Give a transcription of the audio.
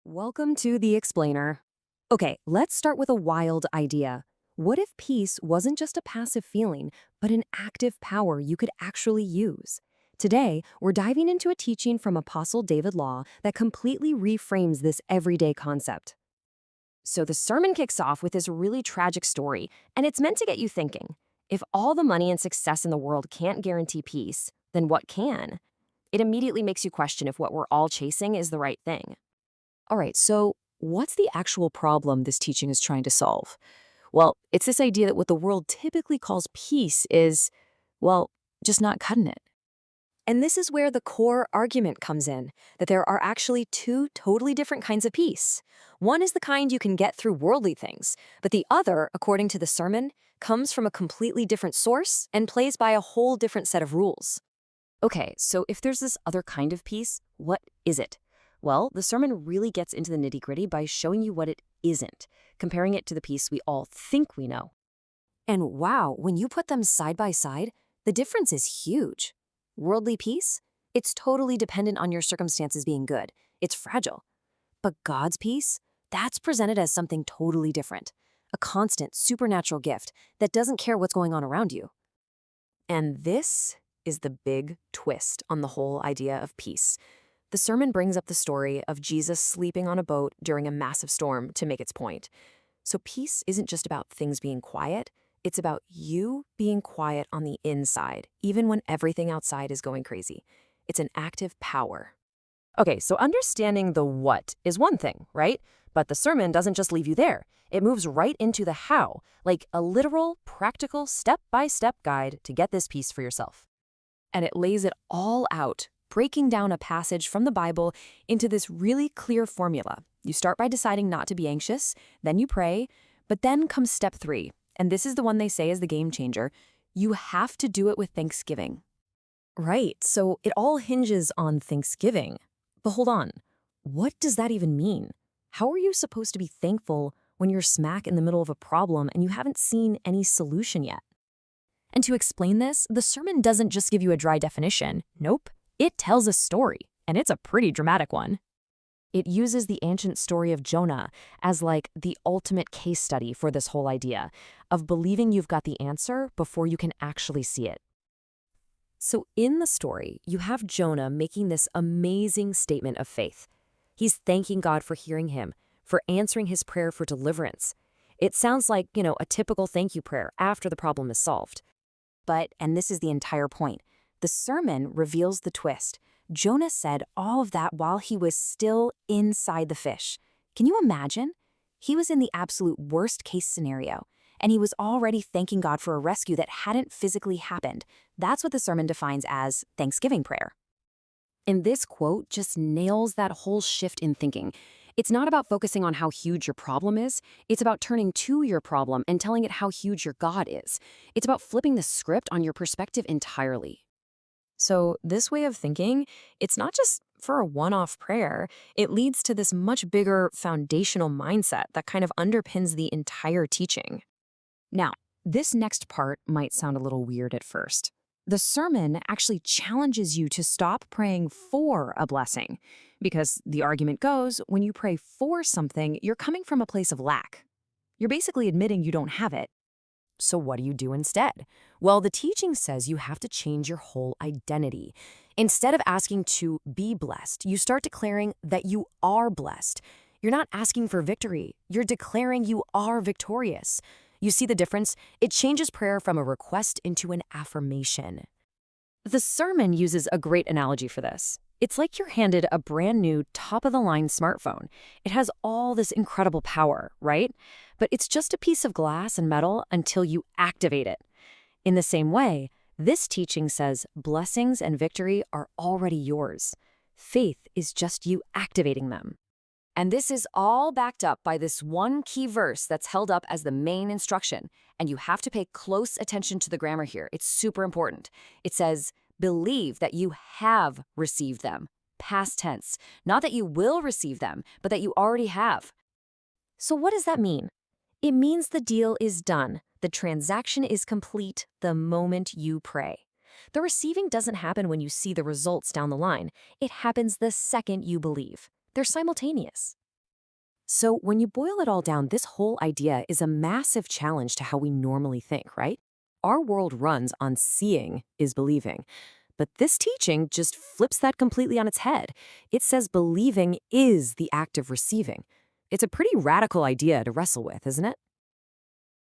Welcome to The Explainer. Okay, let's start with a wild idea. What if peace wasn't just a passive feeling, but an active power you could actually use? Today, we're diving into a teaching from Apostle David Law that completely reframes this everyday concept. So the sermon kicks off with this really tragic story, and it's meant to get you thinking. If all the money and success in the world can't guarantee peace, then what can? It immediately makes you question if what we're all chasing is the right thing. All right, so what's the actual problem this teaching is trying to solve? Well, it's this idea that what the world typically calls peace is, well, just not cutting it. And this is where the core argument comes in, that there are actually two totally different kinds of peace. One is the kind you can get through worldly things, but the other, according to the sermon, comes from a completely different source and plays by a whole different set of rules. Okay, so if there's this other kind of peace, what is it? Well, the sermon really gets into the nitty-gritty by showing you what it isn't, comparing it to the peace we all think we know. And wow, when you put them side by side, the difference is huge. Worldly peace? It's totally dependent on your circumstances being good. It's fragile. But God's peace? That's presented as something totally different. A constant, supernatural gift that doesn't care what's going on around you. And this is the big twist on the whole idea of peace. The sermon brings up the story of Jesus sleeping on a boat during a massive storm to make its point. So peace isn't just about things being quiet, it's about you being quiet on the inside, even when everything outside is going crazy. It's an active power. Okay, so understanding the what is one thing, right? But the sermon doesn't just leave you there. It moves right into the how, like a literal, practical, step-by-step guide to get this peace for yourself. And it lays it all out, breaking down a passage from the Bible into this really clear formula. You start by deciding not to be anxious, then you pray, but then comes step 3, and this is the one they say is the game changer. You have to do it with thanksgiving. Right, so it all hinges on thanksgiving. But hold on, what does that even mean? How are you supposed to be thankful when you're smack in the middle of a problem and you haven't seen any solution yet? And to explain this, the sermon doesn't just give you a dry definition. Nope. It tells a story, and it's a pretty dramatic one. It uses the ancient story of Jonah as like the ultimate case study for this whole idea of believing you've got the answer before you can actually see it. So in the story, you have Jonah making this amazing statement of faith. He's thanking God for hearing him, for answering his prayer for deliverance. It sounds like, a typical thank you prayer after the problem is solved. But, and this is the entire point, the sermon reveals the twist. Jonah said all of that while he was still inside the fish. Can you imagine? He was in the absolute worst case scenario, and he was already thanking God for a rescue that hadn't physically happened. That's what the sermon defines as Thanksgiving prayer. And this quote just nails that whole shift in thinking. It's not about focusing on how huge your problem is. It's about turning to your problem and telling it how huge your God is. It's about flipping the script on your perspective entirely. So this way of thinking, it's not just for a one-off prayer. It leads to this much bigger foundational mindset that kind of underpins the entire teaching. Now, this next part might sound a little weird at first. The sermon actually challenges you to stop praying for a blessing, because the argument goes, when you pray for something, you're coming from a place of lack. You're basically admitting you don't have it. So what do you do instead? Well, the teaching says you have to change your whole identity. Instead of asking to be blessed, you start declaring that you are blessed. You're not asking for victory. You're declaring you are victorious. You see the difference? It changes prayer from a request into an affirmation. The sermon uses a great analogy for this. It's like you're handed a brand new top-of-the-line smartphone. It has all this incredible power, right? But it's just a piece of glass and metal until you activate it. In the same way, this teaching says blessings and victory are already yours. Faith is just you activating them. And this is all backed up by this one key verse that's held up as the main instruction. And you have to pay close attention to the grammar here. It's super important. It says, believe that you have received them. Past tense. Not that you will receive them, but that you already have. So what does that mean? It means the deal is done. The transaction is complete the moment you pray. The receiving doesn't happen when you see the results down the line. It happens the second you believe. They're simultaneous. So, when you boil it all down, this whole idea is a massive challenge to how we normally think, right? Our world runs on seeing is believing. But this teaching just flips that completely on its head. It says believing is the act of receiving. It's a pretty radical idea to wrestle with, isn't it?